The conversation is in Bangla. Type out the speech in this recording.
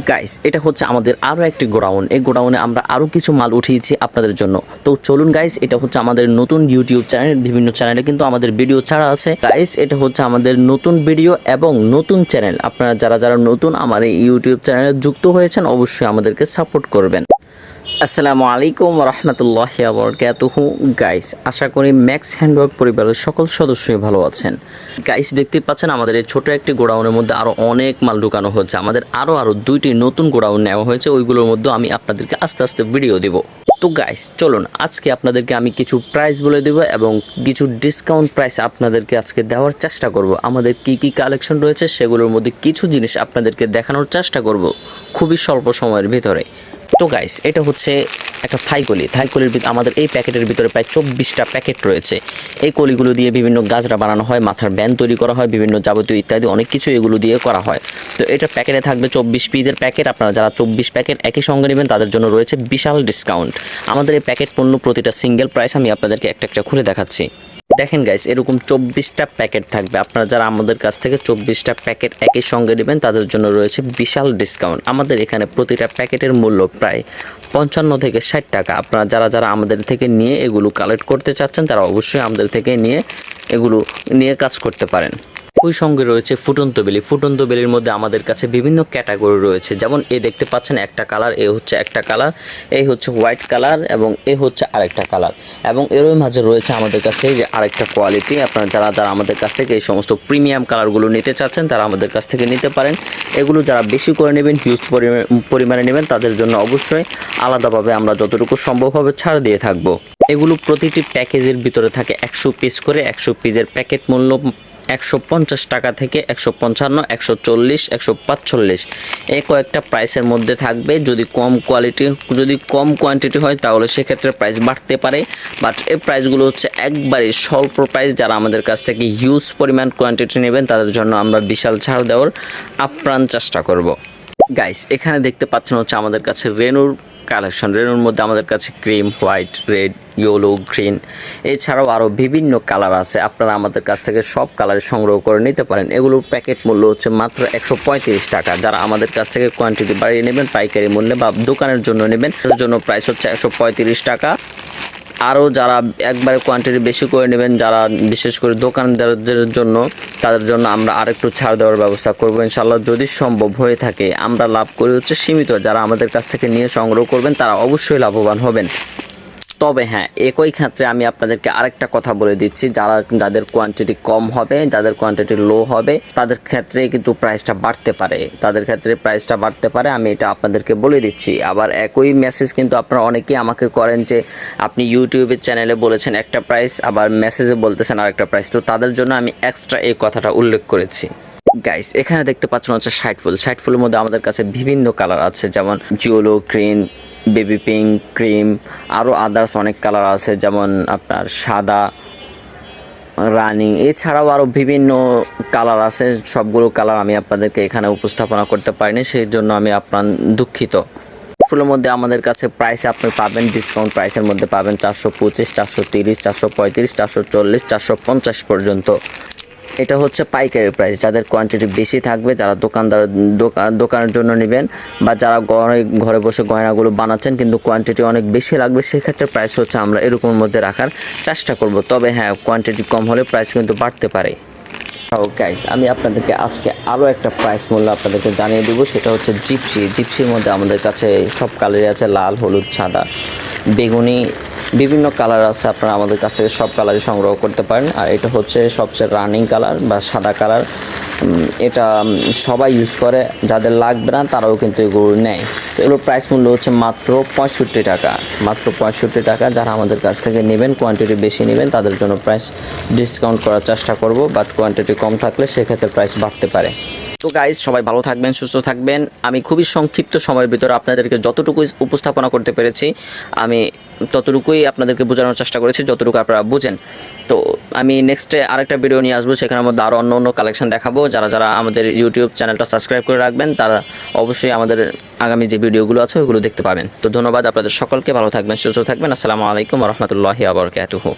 গাইস, এটা হচ্ছে আমাদের আরও একটি গোডাউন। এই গোডাউনে আমরা আরও কিছু মাল উঠিয়েছি আপনাদের জন্য। তো চলুন গাইস, এটা হচ্ছে আমাদের নতুন ইউটিউব চ্যানেল। বিভিন্ন চ্যানেলে কিন্তু আমাদের ভিডিও ছাড়া আছে গাইস। এটা হচ্ছে আমাদের নতুন ভিডিও এবং নতুন চ্যানেল। আপনারা যারা যারা নতুন আমার এই ইউটিউব চ্যানেলে যুক্ত হয়েছেন অবশ্যই আমাদেরকে সাপোর্ট করবেন। আসসালামু আলাইকুম রহমতুল্লাহি ওয়া বারাকাতুহু। গাইস, আশা করি ম্যাক্স হ্যান্ডওয়ার্ক পরিবারের সকল সদস্যই ভালো আছেন। গাইস, দেখতে পাচ্ছেন আমাদের এই ছোট একটি গোডাউনের মধ্যে আরও অনেক মাল ঢুকানো হচ্ছে। আমাদের আরও দুইটি নতুন গোডাউন নেওয়া হয়েছে, ওইগুলোর মধ্যে আমি আপনাদেরকে আস্তে আস্তে ভিডিও দেব। তো গাইস চলুন, আজকে আপনাদেরকে আমি কিছু প্রাইস বলে দেব এবং কিছু ডিসকাউন্ট প্রাইস আপনাদেরকে আজকে দেওয়ার চেষ্টা করব। আমাদের কি কি কালেকশন রয়েছে সেগুলোর মধ্যে কিছু জিনিস আপনাদেরকে দেখানোর চেষ্টা করব খুবই স্বল্প সময়ের ভিতরে। তো গাইস, এটা হচ্ছে একটা থাইকলি। থাইকলির আমাদের এই প্যাকেটের ভিতরে প্রায় 24টা প্যাকেট রয়েছে। এই কলিগুলো দিয়ে বিভিন্ন গাজরা বানানো হয়, মাথার ব্যান্ড তৈরি করা হয়, বিভিন্ন যাবতীয় ইত্যাদি অনেক কিছু এগুলো দিয়ে করা হয়। তো এটা প্যাকেটে থাকবে 24 পিসের প্যাকেট। আপনারা যারা 24 প্যাকেট একই সঙ্গে নেবেন তাদের জন্য রয়েছে বিশাল ডিসকাউন্ট। আমাদের এই প্যাকেট পণ্য প্রতিটা সিঙ্গেল প্রাইস আমি আপনাদেরকে একটা একটা খুলে দেখাচ্ছি। দেখেন গাইস, এরকম 24টা প্যাকেট থাকবে। আপনারা যারা আমাদের কাছ থেকে 24টা প্যাকেট একই সঙ্গে নেবেন তাদের জন্য রয়েছে বিশাল ডিসকাউন্ট। আমাদের এখানে প্রতিটা প্যাকেটের মূল্য প্রায় 55 থেকে 60 টাকা। আপনারা যারা যারা আমাদের থেকে নিয়ে এগুলো কালেক্ট করতে চাচ্ছেন তারা অবশ্যই আমাদের থেকে নিয়ে এগুলো নিয়ে কাজ করতে পারেন। ওই সঙ্গে রয়েছে ফুটন্ত বেলি। ফুটন্ত বেলির মধ্যে আমাদের কাছে বিভিন্ন ক্যাটাগরি রয়েছে, যেমন এই দেখতে পাচ্ছেন একটা কালার, এ হচ্ছে একটা কালার, এই হচ্ছে হোয়াইট কালার এবং এ হচ্ছে আরেকটা কালার। এবং এরই মাঝে রয়েছে আমাদের কাছে যে আরেকটা কোয়ালিটি। আপনারা যারা যারা আমাদের কাছ থেকে এই সমস্ত প্রিমিয়াম কালারগুলো নিতে চাচ্ছেন তারা আমাদের কাছ থেকে নিতে পারেন। এগুলো যারা বেশি করে নেবেন, হিউজ পরিমাণে নেবেন তাদের জন্য অবশ্যই আলাদাভাবে আমরা যতটুকু সম্ভব হবে ছাড় দিয়ে থাকবো। এগুলো প্রতিটি প্যাকেজের ভিতরে থাকে 100 পিস করে। 100 পিসের প্যাকেট মূল্য 150 টাকা থেকে 155, 140, 145 এই কয়েকটা প্রাইসের মধ্যে থাকবে। যদি কম কোয়ান্টিটি হয় তাহলে সেক্ষেত্রে প্রাইস বাড়তে পারে, বাট এই প্রাইসগুলো হচ্ছে একবারে স্বল্প প্রাইস। যারা আমাদের কাছ থেকে হিউজ পরিমাণ কোয়ান্টিটি নেবেন তাদের জন্য আমরা বিশাল ছাড় দেওয়ার আপ্রাণ চেষ্টা করব। গাইস, এখানে দেখতে পাচ্ছেন হচ্ছে আমাদের কাছে রেনুর কালেকশন। রেনুর মধ্যে আমাদের কাছে cream, white, red, yellow, green এছাড়াও আরও বিভিন্ন কালার আছে। আপনারা আমাদের কাছ থেকে সব কালার সংগ্রহ করে নিতে পারেন। এগুলোর প্যাকেট মূল্য হচ্ছে মাত্র 135 টাকা। যারা আমাদের কাছ থেকে কোয়ান্টিটি বাড়িয়ে নেবেন পাইকারি মূল্যে বা দোকানের জন্য নেবেন তাদের জন্য প্রাইস হচ্ছে 135 টাকা। আরও যারা একবারে কোয়ান্টিটি বেশি করে নেবেন, যারা বিশেষ করে দোকানদারদের জন্য, তাদের জন্য আমরা আরেকটু ছাড় দেওয়ার ব্যবস্থা করবো ইনশাল্লাহ যদি সম্ভব হয়ে থাকে। আমরা লাভ করি হচ্ছে সীমিত। যারা আমাদের কাছ থেকে নিয়ে সংগ্রহ করবেন তারা অবশ্যই লাভবান হবেন। তবে হ্যাঁ, একই ক্ষেত্রে আমি আপনাদেরকে আরেকটা কথা বলে দিচ্ছি, যাদের কোয়ান্টিটি কম হবে, যাদের কোয়ান্টিটি লো হবে তাদের ক্ষেত্রে কিন্তু প্রাইসটা বাড়তে পারে। আমি এটা আপনাদেরকে বলে দিচ্ছি। আবার একই মেসেজ কিন্তু আপনারা অনেকেই আমাকে করেন যে আপনি ইউটিউবের চ্যানেলে বলেছেন একটা প্রাইস, আবার মেসেজে বলতেছেন আরেকটা প্রাইস। তো তাদের জন্য আমি এক্সট্রা এই কথাটা উল্লেখ করেছি। গাইস, এখানে দেখতে পাচ্ছেন হচ্ছে 60 ফুলের মধ্যে আমাদের কাছে বিভিন্ন কালার আছে, যেমন জিওলো, গ্রিন, বেবি পিঙ্ক, ক্রিম, আরও আদার্স অনেক কালার আছে, যেমন আপনার সাদা, রানি, এছাড়াও আরও বিভিন্ন কালার আছে। সবগুলো কালার আমি আপনাদেরকে এখানে উপস্থাপনা করতে পারিনি, সেই জন্য আমি আপনার দুঃখিত। ফুলের মধ্যে আমাদের কাছে প্রাইস আপনি পাবেন, ডিসকাউন্ট প্রাইসের মধ্যে পাবেন 425, 430, 435, 440, 450 পর্যন্ত। এটা হচ্ছে পাইকারি প্রাইস। যাদের কোয়ান্টিটি বেশি থাকবে, যারা দোকানের জন্য নেবেন বা যারা ঘরে বসে গয়নাগুলো বানাচ্ছেন কিন্তু কোয়ান্টিটি অনেক বেশি লাগবে, সেক্ষেত্রে প্রাইস হচ্ছে আমরা এরকমের মধ্যে রাখার চেষ্টা করব। তবে হ্যাঁ, কোয়ান্টিটি কম হলে প্রাইস কিন্তু বাড়তে পারে। গাইস, আমি আপনাদেরকে আজকে আরও একটা প্রাইস মূল্য আপনাদেরকে জানিয়ে দেবো, সেটা হচ্ছে জিপসির মধ্যে আমাদের কাছে সব কালারই আছে, লাল, হলুদ, সাদা, বেগুনি, বিভিন্ন কালার আছে। আপনারা আমাদের কাছ থেকে সব কালারই সংগ্রহ করতে পারেন। আর এটা হচ্ছে সবচেয়ে রানিং কালার বা সাদা কালার। এটা সবাই ইউজ করে, যাদের লাগবে না তারাও কিন্তু এগুলো নেয়। তো এগুলোর প্রাইস মূল্য হচ্ছে মাত্র 65 টাকা। মাত্র 65 টাকা। যারা আমাদের কাছ থেকে নেবেন, কোয়ান্টিটি বেশি নেবেন তাদের জন্য প্রাইস ডিসকাউন্ট করার চেষ্টা করব, বাট কোয়ান্টিটি কম থাকলে সেক্ষেত্রে প্রাইস বাড়তে পারে। তো গাইস, সবাই ভালো থাকবেন, সুস্থ থাকবেন। আমি খুবই সংক্ষিপ্ত সময়ের ভিতরে আপনাদেরকে যতটুকু উপস্থাপনা করতে পেরেছি আমি ততটুকুই আপনাদেরকে বোঝানোর চেষ্টা করেছি, যতটুকু আপনারা বুঝেন। তো আমি নেক্সটে আরেকটা ভিডিও নিয়ে আসবো, সেখানের মধ্যে আরও অন্য কালেকশন দেখাবো। যারা যারা আমাদের ইউটিউব চ্যানেলটা সাবস্ক্রাইব করে রাখবেন তারা অবশ্যই আমাদের আগামী যে ভিডিওগুলো আছে ওগুলো দেখতে পাবেন। তো ধন্যবাদ আপনাদের সকলকে, ভালো থাকবেন, সুস্থ থাকবেন। আসসালামু আলাইকুম রহমতুল্লাহি ওয়া বারাকাতুহু।